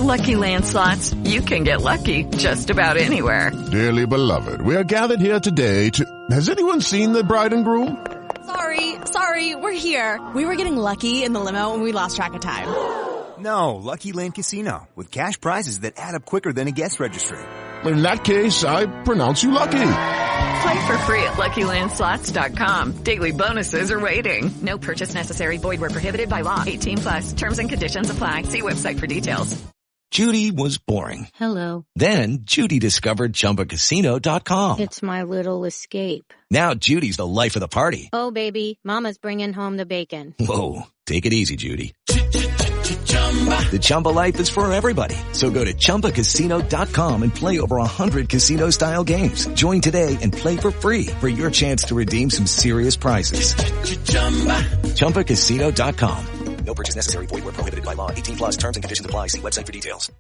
Lucky Land Slots, you can get lucky just about anywhere. Dearly beloved, we are gathered here today to... Has anyone seen the bride and groom? Sorry, we're here. We were getting lucky in the limo and we lost track of time. No, Lucky Land Casino, with cash prizes that add up quicker than a guest registry. In that case, I pronounce you lucky. Play for free at LuckyLandSlots.com. Daily bonuses are waiting. No purchase necessary. Void where prohibited by law. 18+. Terms and conditions apply. See website for details. Judy was boring. Hello. Then Judy discovered ChumbaCasino.com. It's my little escape. Now Judy's the life of the party. Oh, baby, mama's bringing home the bacon. Whoa, take it easy, Judy. The Chumba life is for everybody. So go to ChumbaCasino.com and play over 100 casino-style games. Join today and play for free for your chance to redeem some serious prizes. ChumbaCasino.com. No purchase necessary. Void where prohibited by law. 18+. Terms and conditions apply. See website for details.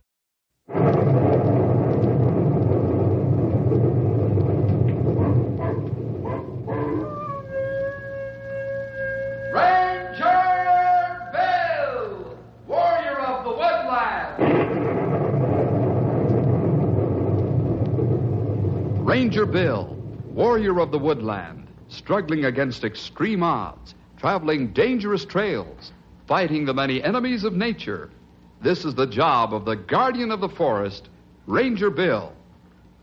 Ranger Bill, warrior of the woodland, struggling against extreme odds, traveling dangerous trails, fighting the many enemies of nature. This is the job of the guardian of the forest, Ranger Bill.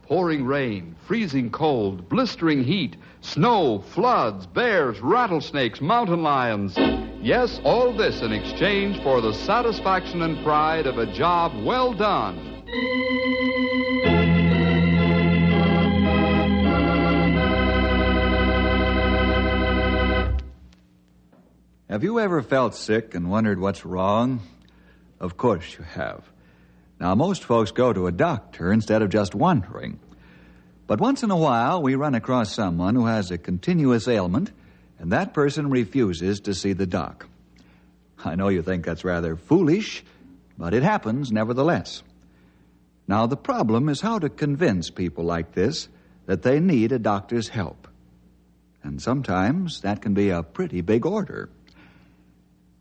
Pouring rain, freezing cold, blistering heat, snow, floods, bears, rattlesnakes, mountain lions. Yes, all this in exchange for the satisfaction and pride of a job well done. Have you ever felt sick and wondered what's wrong? Of course you have. Now, most folks go to a doctor instead of just wondering. But once in a while, we run across someone who has a continuous ailment, and that person refuses to see the doc. I know you think that's rather foolish, but it happens nevertheless. Now, the problem is how to convince people like this that they need a doctor's help. And sometimes that can be a pretty big order.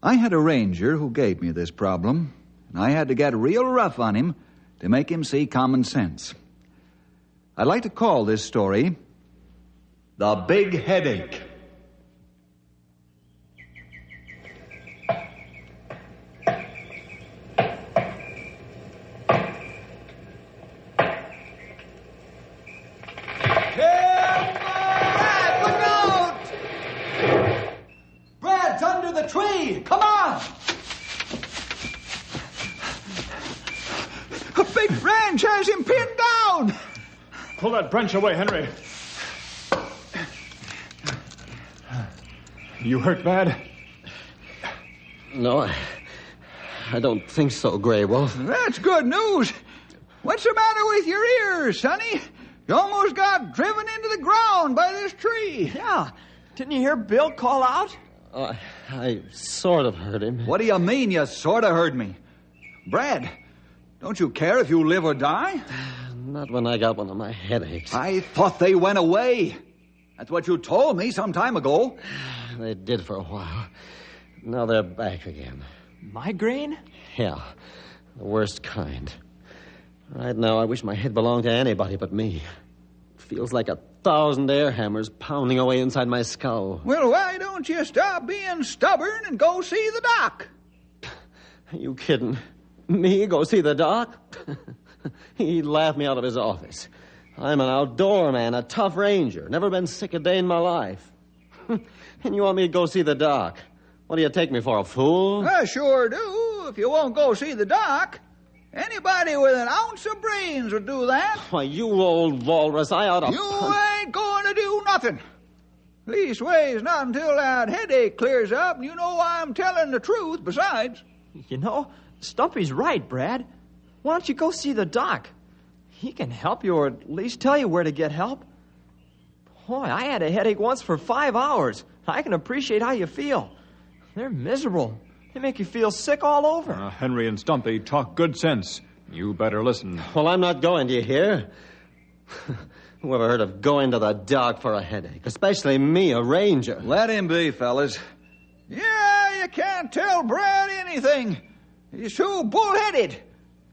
I had a ranger who gave me this problem, and I had to get real rough on him to make him see common sense. I'd like to call this story The Big Headache. Tree! Come on! A big branch has him pinned down! Pull that branch away, Henry. You hurt bad? No, I don't think so, Grey Wolf. That's good news. What's the matter with your ears, Sonny? You almost got driven into the ground by this tree. Yeah. Didn't you hear Bill call out? I sort of heard him. What do you mean you sort of heard me? Brad, don't you care if you live or die? Not when I got one of my headaches. I thought they went away. That's what you told me some time ago. They did for a while. Now they're back again. Migraine? Yeah, the worst kind. Right now I wish my head belonged to anybody but me. Feels like 1,000 air hammers pounding away inside my skull. Well, why don't you stop being stubborn and go see the doc? Are you kidding? Me go see the doc? He'd laugh me out of his office. I'm an outdoor man, a tough ranger. Never been sick a day in my life. And you want me to go see the doc? What do you take me for, a fool? I sure do, if you won't go see the doc. Anybody with an ounce of brains would do that. Why, you old walrus, I ought to... You ain't going to do nothing. Leastways, not until that headache clears up, and you know I'm telling the truth besides. You know, Stumpy's right, Brad. Why don't you go see the doc? He can help you, or at least tell you where to get help. Boy, I had a headache once for 5 hours. I can appreciate how you feel. They're miserable. They make you feel sick all over. Henry and Stumpy talk good sense. You better listen. Well, I'm not going, do you hear? Who ever heard of going to the doc for a headache? Especially me, a ranger. Let him be, fellas. Yeah, you can't tell Brad anything. He's too bullheaded.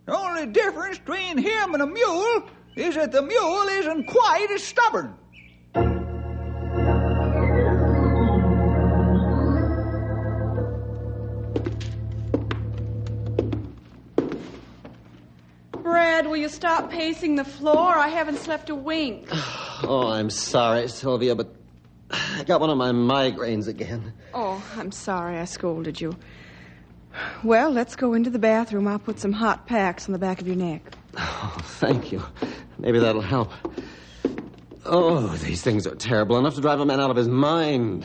The only difference between him and a mule is that the mule isn't quite as stubborn. Brad, will you stop pacing the floor? I haven't slept a wink. Oh, I'm sorry, Sylvia, but I got one of my migraines again. Oh, I'm sorry I scolded you. Well, let's go into the bathroom. I'll put some hot packs on the back of your neck. Oh, thank you. Maybe that'll help. Oh, these things are terrible enough to drive a man out of his mind.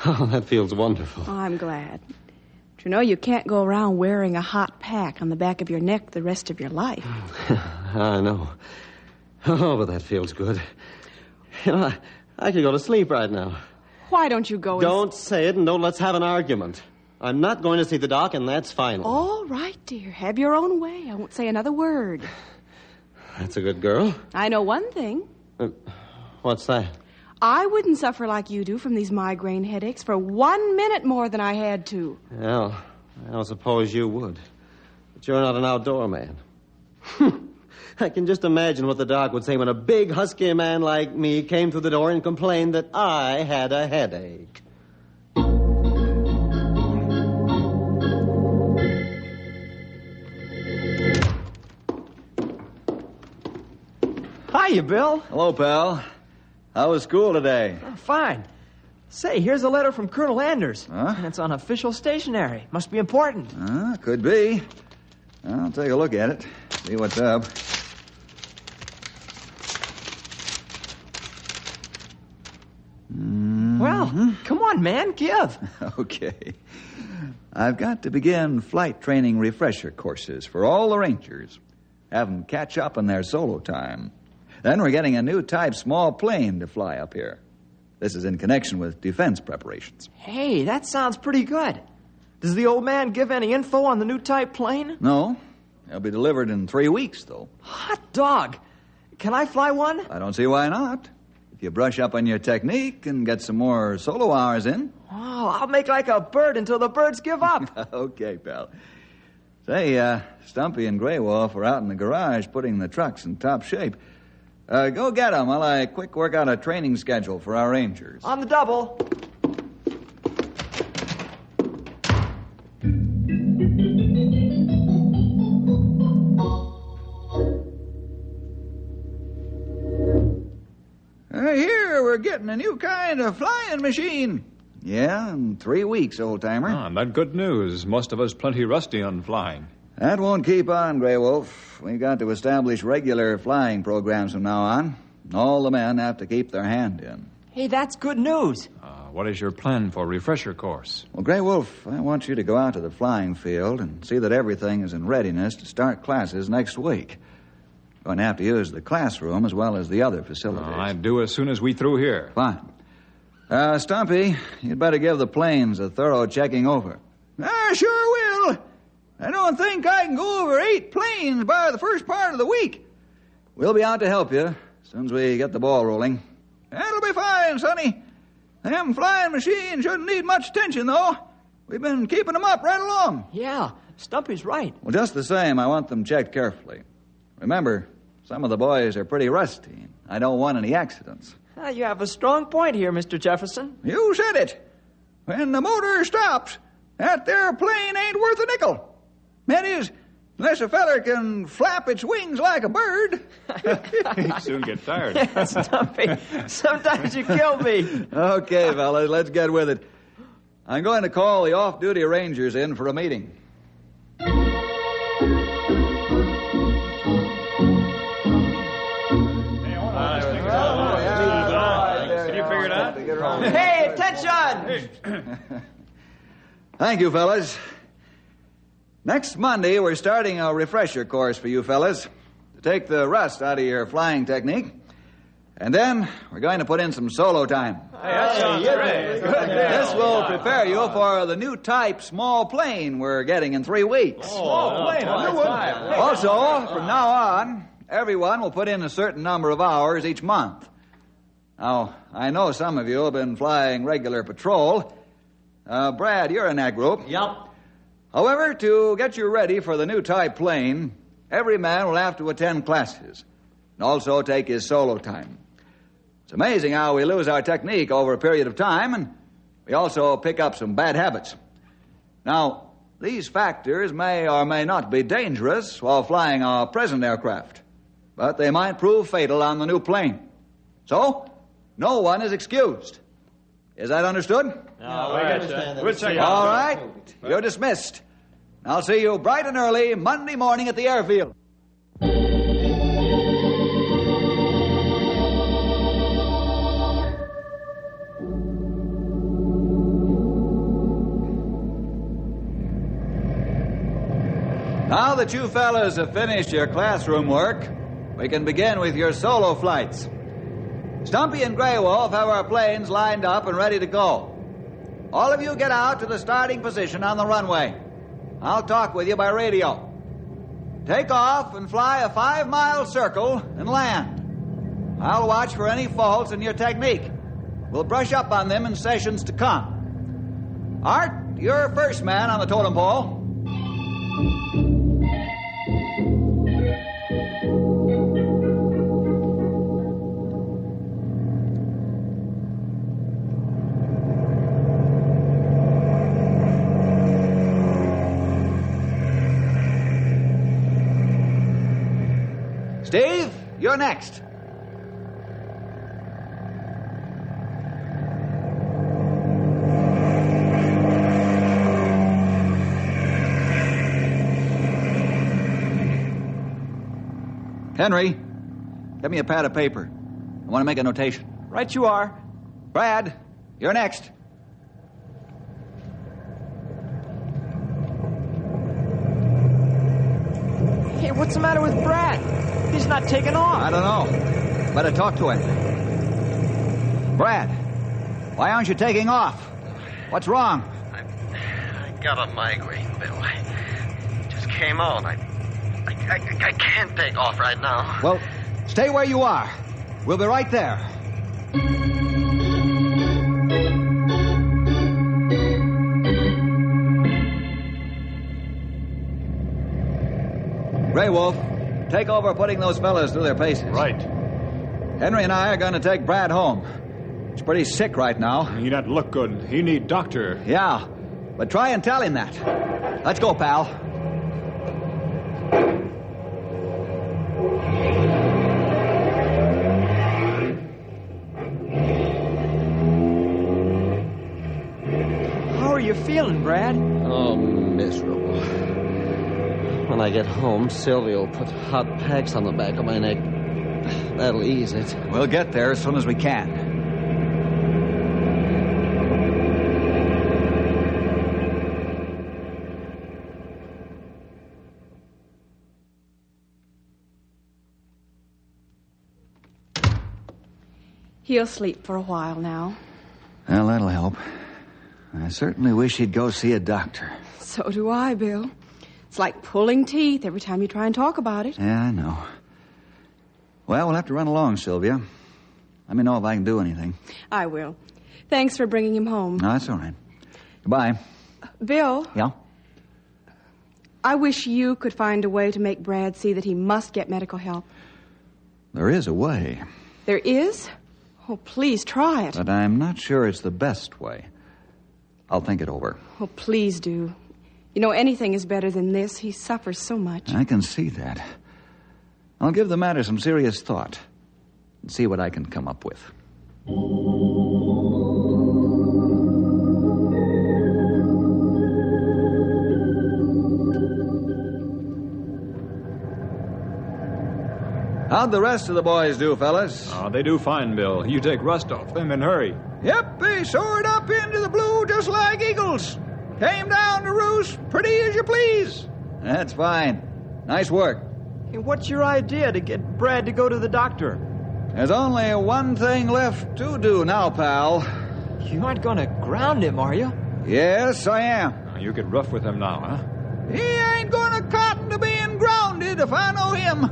Oh, that feels wonderful. Oh, I'm glad. But you know, you can't go around wearing a hot pack on the back of your neck the rest of your life. I know. Oh, but that feels good. You know, I could go to sleep right now. Why don't you go Don't say it, and don't let's have an argument. I'm not going to see the doc, and that's final. All right, dear. Have your own way. I won't say another word. That's a good girl. I know one thing. What's that? I wouldn't suffer like you do from these migraine headaches for 1 minute more than I had to. Well, I don't suppose you would. But you're not an outdoor man. I can just imagine what the doc would say when a big, husky man like me came through the door and complained that I had a headache. Hiya, Bill. Hello, pal. How was school today? Fine. Say, here's a letter from Colonel Anders. Huh? And it's on official stationery. Must be important. Could be. I'll take a look at it. See what's up. Well, come on, man. Give. Okay. I've got to begin flight training refresher courses for all the Rangers. Have them catch up on their solo time. Then we're getting a new type small plane to fly up here. This is in connection with defense preparations. Hey, that sounds pretty good. Does the old man give any info on the new type plane? No. They'll be delivered in 3 weeks, though. Hot dog. Can I fly one? I don't see why not. If you brush up on your technique and get some more solo hours in. Oh, I'll make like a bird until the birds give up. Okay, pal. Say, Stumpy and Grey Wolf are out in the garage putting the trucks in top shape. Go get them while I quick work out a training schedule for our Rangers. On the double. Here, we're getting a new kind of flying machine. Yeah, in 3 weeks, old-timer. That good news. Most of us plenty rusty on flying. That won't keep on, Grey Wolf. We've got to establish regular flying programs from now on. All the men have to keep their hand in. Hey, that's good news. What is your plan for refresher course? Well, Grey Wolf, I want you to go out to the flying field and see that everything is in readiness to start classes next week. Going to have to use the classroom as well as the other facilities. I'd do as soon as we through here. Fine. Stumpy, you'd better give the planes a thorough checking over. I sure will. I don't think I can go over 8 planes by the first part of the week. We'll be out to help you as soon as we get the ball rolling. That'll be fine, Sonny. Them flying machines shouldn't need much attention, though. We've been keeping them up right along. Yeah, Stumpy's right. Well, just the same, I want them checked carefully. Remember, some of the boys are pretty rusty. I don't want any accidents. You have a strong point here, Mr. Jefferson. You said it. When the motor stops, that there plane ain't worth a nickel. That is, unless a feller can flap its wings like a bird. He'd soon get tired. Yeah, Stumpy, sometimes you kill me. Okay, fellas, let's get with it. I'm going to call the off-duty Rangers in for a meeting. Hey, attention! Thank you, fellas. Next Monday, we're starting a refresher course for you fellas to take the rust out of your flying technique. And then we're going to put in some solo time. This will prepare you for the new type small plane we're getting in 3 weeks. Small plane, a new one. Also, from now on, everyone will put in a certain number of hours each month. Now, I know some of you have been flying regular patrol. Brad, you're in that group. Yep. However, to get you ready for the new type plane, every man will have to attend classes and also take his solo time. It's amazing how we lose our technique over a period of time, and we also pick up some bad habits. Now, these factors may or may not be dangerous while flying our present aircraft, but they might prove fatal on the new plane. So, no one is excused. Is that understood? No, we understand that. We'll check All right. You're dismissed. I'll see you bright and early Monday morning at the airfield. Now that you fellas have finished your classroom work, we can begin with your solo flights. Stumpy and Grey Wolf have our planes lined up and ready to go. All of you get out to the starting position on the runway. I'll talk with you by radio. Take off and fly a 5-mile circle and land. I'll watch for any faults in your technique. We'll brush up on them in sessions to come. Art, you're first man on the totem pole. Steve, you're next. Henry, get me a pad of paper. I want to make a notation. Right you are. Brad, you're next. Hey, what's the matter with Brad? He's not taking off. I don't know. Better talk to him. Brad, why aren't you taking off? What's wrong? I got a migraine, Bill. I just came on. I can't take off right now. Well, stay where you are. We'll be right there. Grey Wolf, take over putting those fellas through their paces. Right. Henry and I are going to take Brad home. He's pretty sick right now. He not look good. He need doctor. Yeah, but try and tell him that. Let's go, pal. How are you feeling, Brad? Oh, miserable. When I get home, Sylvia will put hot packs on the back of my neck. That'll ease it. We'll get there as soon as we can. He'll sleep for a while now. Well, that'll help. I certainly wish he'd go see a doctor. So do I, Bill. It's like pulling teeth every time you try and talk about it. Yeah, I know. Well, we'll have to run along, Sylvia. Let me know if I can do anything. I will. Thanks for bringing him home. No, that's all right. Goodbye. Bill? Yeah? I wish you could find a way to make Brad see that he must get medical help. There is a way. There is? Oh, please try it. But I'm not sure it's the best way. I'll think it over. Oh, please do. You know, anything is better than this. He suffers so much. I can see that. I'll give the matter some serious thought and see what I can come up with. How'd the rest of the boys do, fellas? Oh, they do fine, Bill. You take rust off them and hurry. Yep, they soared up into the blue just like eagles. Came down to roost pretty as you please. That's fine. Nice work. Hey, what's your idea to get Brad to go to the doctor? There's only one thing left to do now, pal. You aren't going to ground him, are you? Yes, I am. You get rough with him now, huh? He ain't gonna cotton to being grounded if I know him.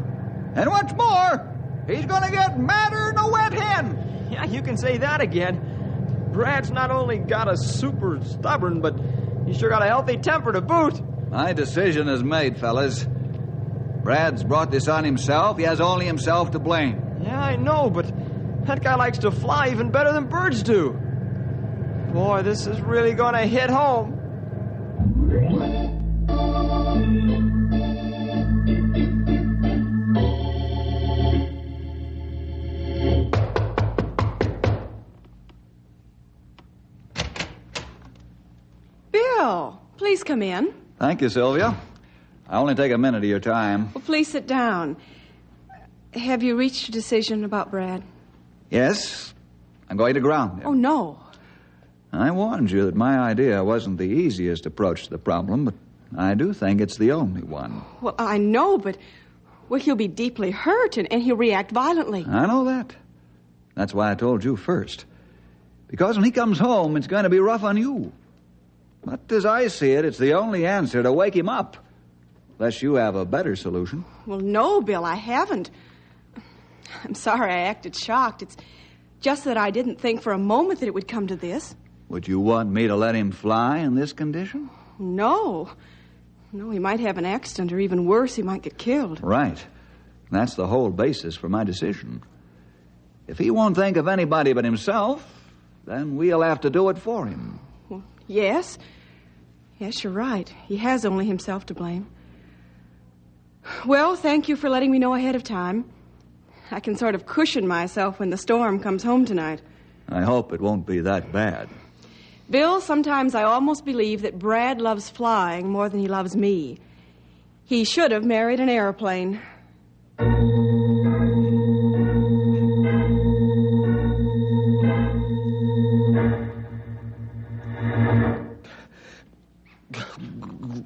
And what's more, he's gonna get madder than a wet hen. Yeah, you can say that again. Brad's not only got a super stubborn, but he's sure got a healthy temper to boot. My decision is made, fellas. Brad's brought this on himself. He has only himself to blame. Yeah, I know, but that guy likes to fly even better than birds do. Boy, this is really gonna hit home. Bill, please come in. Thank you, Sylvia. I only take a minute of your time. Well, please sit down. Have you reached a decision about Brad? Yes, I'm going to ground him. Oh, no. I warned you that my idea wasn't the easiest approach to the problem, but I do think it's the only one. Well, I know, but he'll be deeply hurt and he'll react violently. I know that. That's why I told you first. Because when he comes home, it's going to be rough on you. But as I see it, it's the only answer to wake him up. Unless you have a better solution. Well, no, Bill, I haven't. I'm sorry I acted shocked. It's just that I didn't think for a moment that it would come to this. Would you want me to let him fly in this condition? No. No, he might have an accident, or even worse, he might get killed. Right. That's the whole basis for my decision. If he won't think of anybody but himself, then we'll have to do it for him. Well, yes. Yes, you're right. He has only himself to blame. Well, thank you for letting me know ahead of time. I can sort of cushion myself when the storm comes home tonight. I hope it won't be that bad. Bill, sometimes I almost believe that Brad loves flying more than he loves me. He should have married an airplane.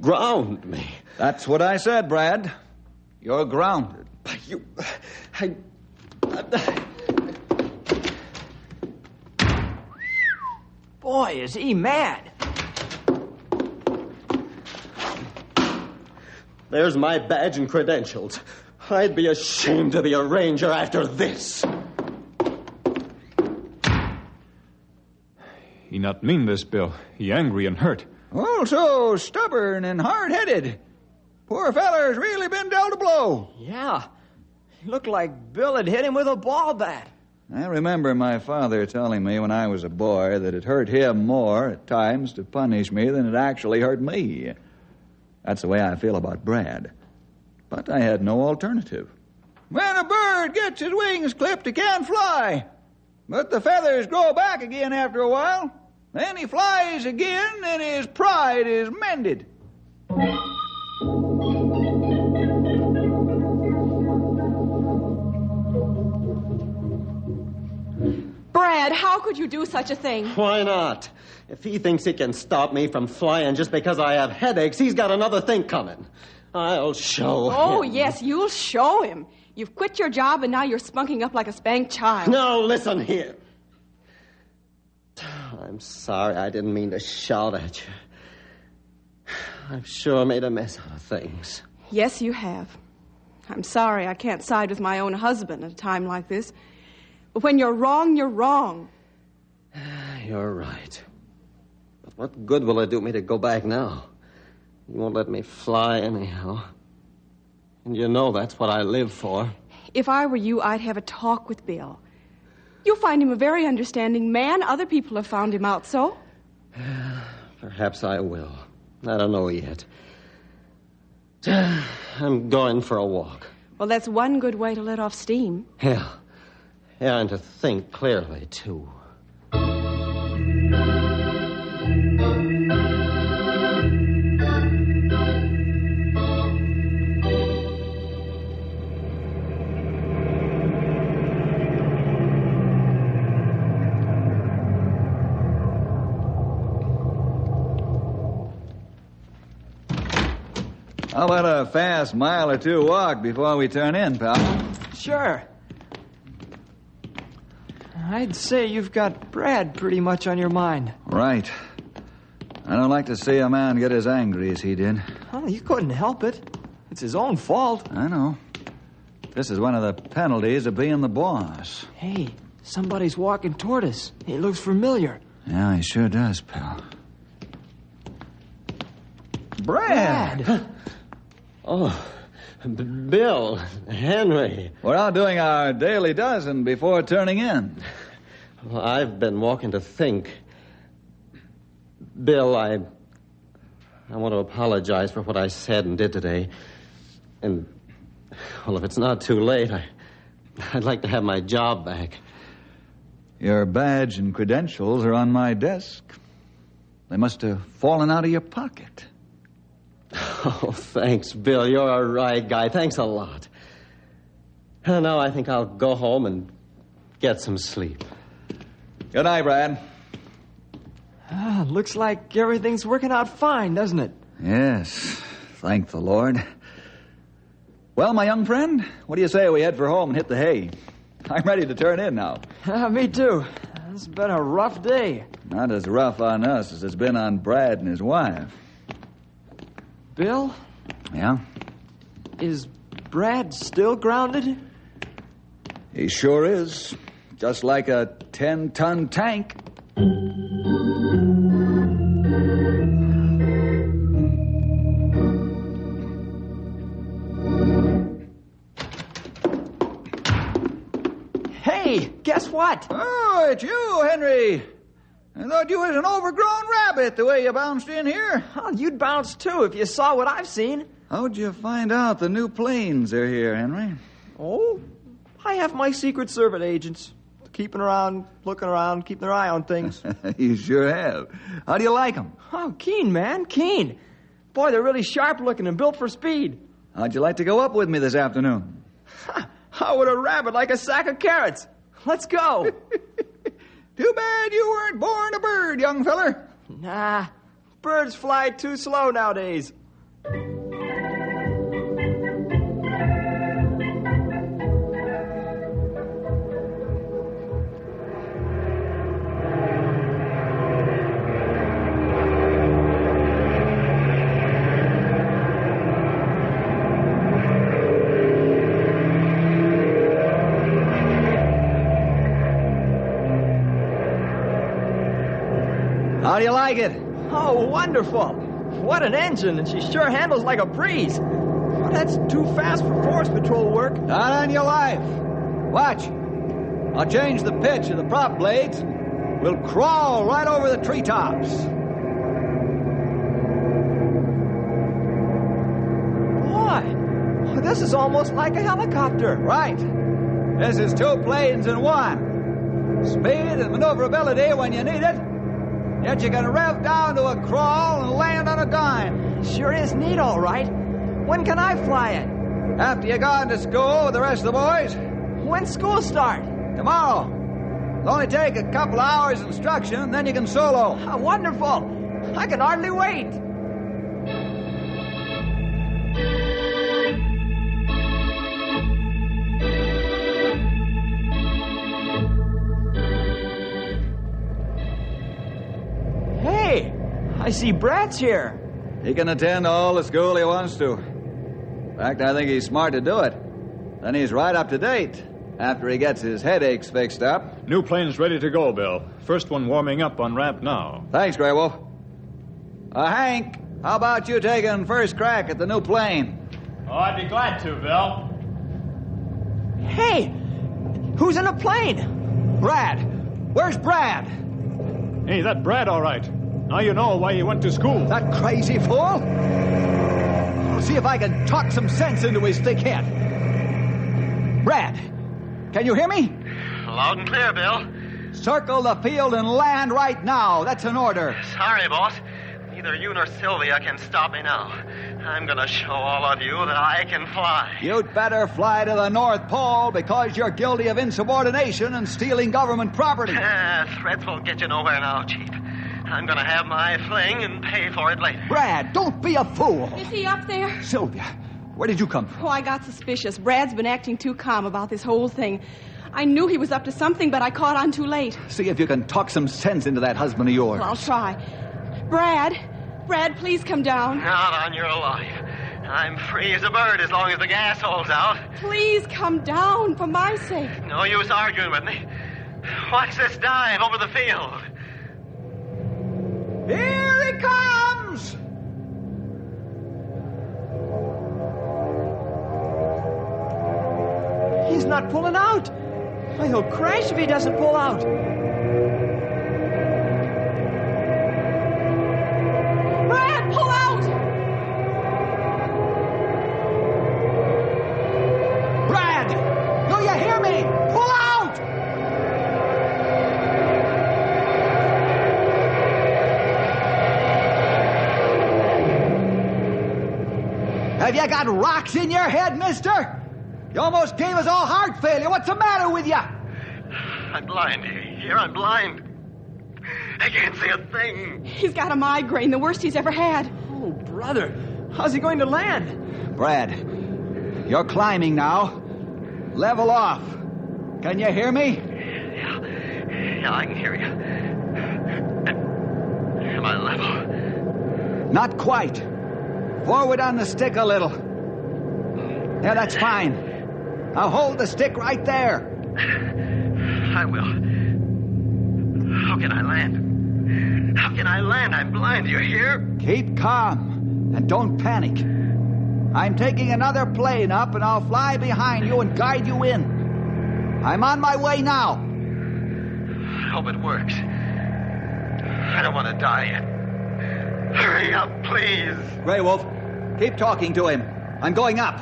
Ground me. That's what I said, Brad. You're grounded. Boy, is he mad. There's my badge and credentials. I'd be ashamed to be a ranger after this. He not mean this, Bill. He angry and hurt. Also stubborn and hard-headed. Poor feller's really been dealt a blow. Yeah. It looked like Bill had hit him with a ball bat. I remember my father telling me when I was a boy that it hurt him more at times to punish me than it actually hurt me. That's the way I feel about Brad. But I had no alternative. When a bird gets his wings clipped, he can't fly. But the feathers grow back again after a while. Then he flies again, and his pride is mended. Brad, how could you do such a thing? Why not? If he thinks he can stop me from flying just because I have headaches, he's got another thing coming. I'll show him. Oh, yes, you'll show him. You've quit your job and now you're spunking up like a spanked child. No, listen here. I'm sorry, I didn't mean to shout at you. I've sure made a mess out of things. Yes, you have. I'm sorry I can't side with my own husband at a time like this. But when you're wrong, you're wrong. You're right. But what good will it do me to go back now? You won't let me fly anyhow. And you know that's what I live for. If I were you, I'd have a talk with Bill. You'll find him a very understanding man. Other people have found him out so. Perhaps I will. I don't know yet. I'm going for a walk. Well, that's one good way to let off steam. Yeah. Yeah, and to think clearly, too. How about a fast mile or two walk before we turn in, pal? Sure. I'd say you've got Brad pretty much on your mind. Right. I don't like to see a man get as angry as he did. Oh, you couldn't help it. It's his own fault. I know. This is one of the penalties of being the boss. Hey, somebody's walking toward us. He looks familiar. Yeah, he sure does, pal. Brad! Oh, Bill, Henry. We're out doing our daily dozen before turning in. Well, I've been walking to think. Bill, I want to apologize for what I said and did today. And, well, if it's not too late, I'd like to have my job back. Your badge and credentials are on my desk. They must have fallen out of your pocket. Oh, thanks, Bill. You're a right guy. Thanks a lot. Now I think I'll go home and get some sleep. Good night, Brad. Looks like everything's working out fine, doesn't it? Yes, thank the Lord. Well, my young friend, what do you say we head for home and hit the hay? I'm ready to turn in now. Me too. It's been a rough day. Not as rough on us as it's been on Brad and his wife. Bill? Yeah? Is Brad still grounded? He sure is. Just like a 10-ton tank. Hey, guess what? Oh, it's you, Henry. I thought you was an overgrown rabbit the way you bounced in here. Oh, you'd bounce too if you saw what I've seen. How'd you find out the new planes are here, Henry? Oh, I have my Secret Service agents. Keeping around, looking around, keeping their eye on things. You sure have. How do you like them? Oh, keen, man, keen. Boy, they're really sharp looking and built for speed. How'd you like to go up with me this afternoon? How would a rabbit like a sack of carrots? Let's go. Too bad you weren't born a bird, young feller. Nah, birds fly too slow nowadays. How do you like it? Oh, wonderful. What an engine, and she sure handles like a breeze. Oh, that's too fast for forest patrol work. Not on your life. Watch. I'll change the pitch of the prop blades. We'll crawl right over the treetops. Boy, this is almost like a helicopter. Right. This is two planes in one. Speed and maneuverability when you need it. Yet you can rev down to a crawl and land on a dime. Sure is neat, all right. When can I fly it? After you gone to school with the rest of the boys. When's school start? Tomorrow. It'll only take a couple hours instruction, then you can solo. Oh, wonderful. I can hardly wait. Hey, I see Brad's here. He can attend all the school he wants to. In fact, I think he's smart to do it. Then he's right up to date after he gets his headaches fixed up. New plane's ready to go, Bill. First one warming up on ramp now. Thanks, Grey Wolf. Hank, how about you taking first crack at the new plane? Oh, I'd be glad to, Bill. Hey, who's in the plane? Brad. Where's Brad? Hey, that Brad, all right. Now you know why he went to school. That crazy fool? I'll see if I can talk some sense into his thick head. Brad, can you hear me? Loud and clear, Bill. Circle the field and land right now. That's an order. Sorry, boss. Neither you nor Sylvia can stop me now. I'm going to show all of you that I can fly. You'd better fly to the North Pole because you're guilty of insubordination and stealing government property. Threats won't get you nowhere now, Chief. I'm going to have my fling and pay for it later. Brad, don't be a fool. Is he up there? Sylvia, where did you come from? Oh, I got suspicious. Brad's been acting too calm about this whole thing. I knew he was up to something, but I caught on too late. See if you can talk some sense into that husband of yours. Well, I'll try. Brad, please come down. Not on your life. I'm free as a bird as long as the gas holds out. Please come down, for my sake. No use arguing with me. Watch this dive over the field. Here he comes! He's not pulling out. Why, he'll crash if he doesn't pull out. Brad, pull out! Brad! Do you hear me? Pull out! Have you got rocks in your head, mister? You almost gave us all heart failure. What's the matter with you? I'm blind. Here, I'm blind. I can't see a thing. He's got a migraine, the worst he's ever had. Oh, brother. How's he going to land? Brad, you're climbing now. Level off. Can you hear me? Yeah, I can hear you. Am I level? Not quite. Forward on the stick a little. Yeah, that's fine. Now hold the stick right there. I will. How can I land? How can I land? I'm blind, do you hear? Keep calm and don't panic. I'm taking another plane up and I'll fly behind you and guide you in. I'm on my way now. I hope it works. I don't want to die yet. Hurry up, please. Grey Wolf, keep talking to him. I'm going up.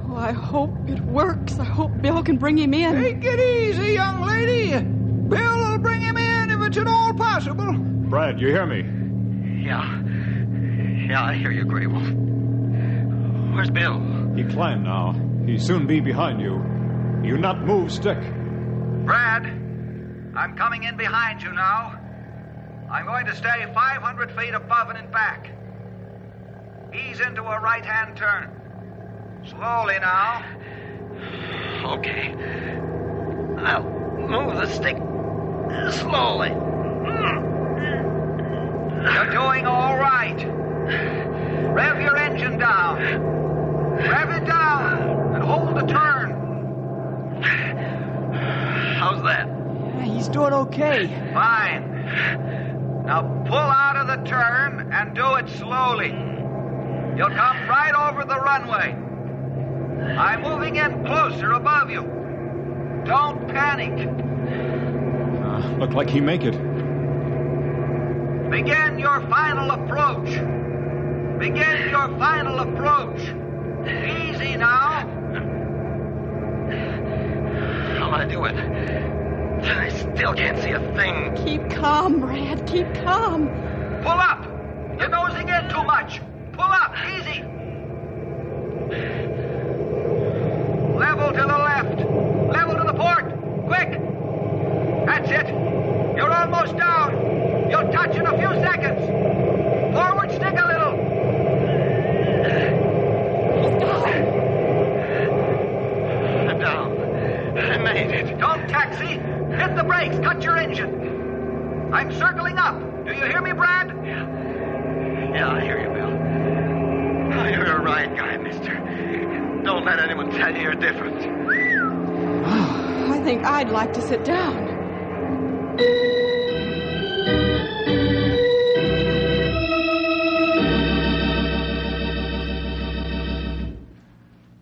Oh, I hope it works. I hope Bill can bring him in. Take it easy, young lady. Bill will bring him in if it's at all possible. Brad, you hear me? Yeah, I hear you, Grey Wolf. Where's Bill? He climbed now. He'll soon be behind you. You not move stick. Brad, I'm coming in behind you now. I'm going to stay 500 feet above and in back. Ease into a right-hand turn. Slowly now. Okay. I'll move the stick slowly. You're doing all right. Rev your engine down. Rev it down and hold the turn. How's that? He's doing okay. Fine. Now pull out of the turn and do it slowly. You'll come right over the runway. I'm moving in closer above you. Don't panic. Look like he make it. Begin your final approach. Begin your final approach. Easy now. How'll I do it? I still can't see a thing. Keep calm, Brad. Keep calm. Pull up. You're nosing in too much. Pull up. Easy. Level to the left. Level to the port. Quick. That's it. You're almost down. You'll touch in a few seconds. Forward stick a little. I'm down. I made it. Don't taxi. Hit the brakes. Cut your engine. I'm circling up. Do you hear me, Brad? Yeah, I hear you, Bill. Oh, you're a right guy, mister. Don't let anyone tell you you're different. I think I'd like to sit down.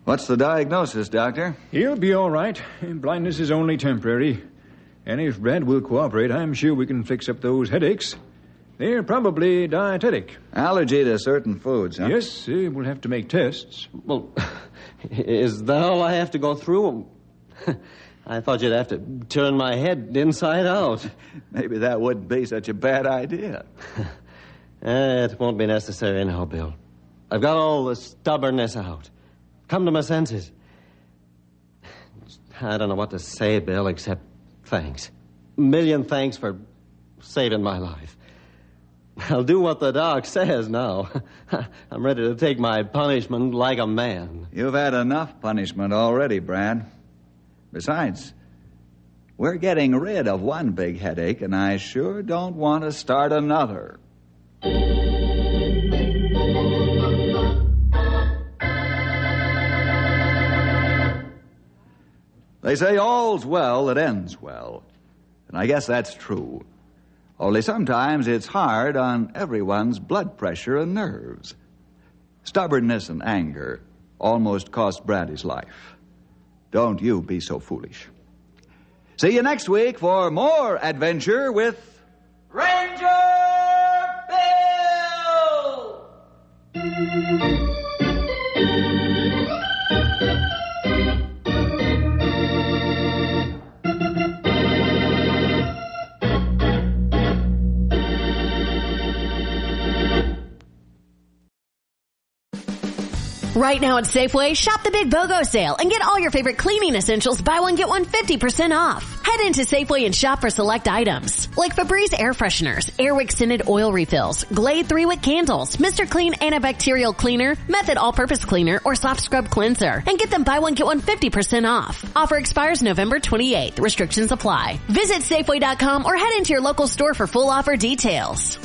What's the diagnosis, Doctor? He'll be all right. Blindness is only temporary. And if Brad will cooperate, I'm sure we can fix up those headaches. They're probably dietetic. Allergy to certain foods, huh? Yes, we'll have to make tests. Well, is that all I have to go through? I thought you'd have to turn my head inside out. Maybe that wouldn't be such a bad idea. It won't be necessary now, Bill. I've got all the stubbornness out. Come to my senses. I don't know what to say, Bill, except thanks. A million thanks for saving my life. I'll do what the doc says now. I'm ready to take my punishment like a man. You've had enough punishment already, Brad. Besides, we're getting rid of one big headache, and I sure don't want to start another. They say all's well that ends well, and I guess that's true. Only sometimes it's hard on everyone's blood pressure and nerves. Stubbornness and anger almost cost Brad his life. Don't you be so foolish. See you next week for more adventure with Ranger Bill! Right now at Safeway, shop the Big BOGO sale and get all your favorite cleaning essentials buy one, get one 50% off. Head into Safeway and shop for select items like Febreze air fresheners, Airwick scented oil refills, Glade 3-wick candles, Mr. Clean antibacterial cleaner, Method all-purpose cleaner, or soft scrub cleanser, and get them buy one, get one 50% off. Offer expires November 28th. Restrictions apply. Visit Safeway.com or head into your local store for full offer details.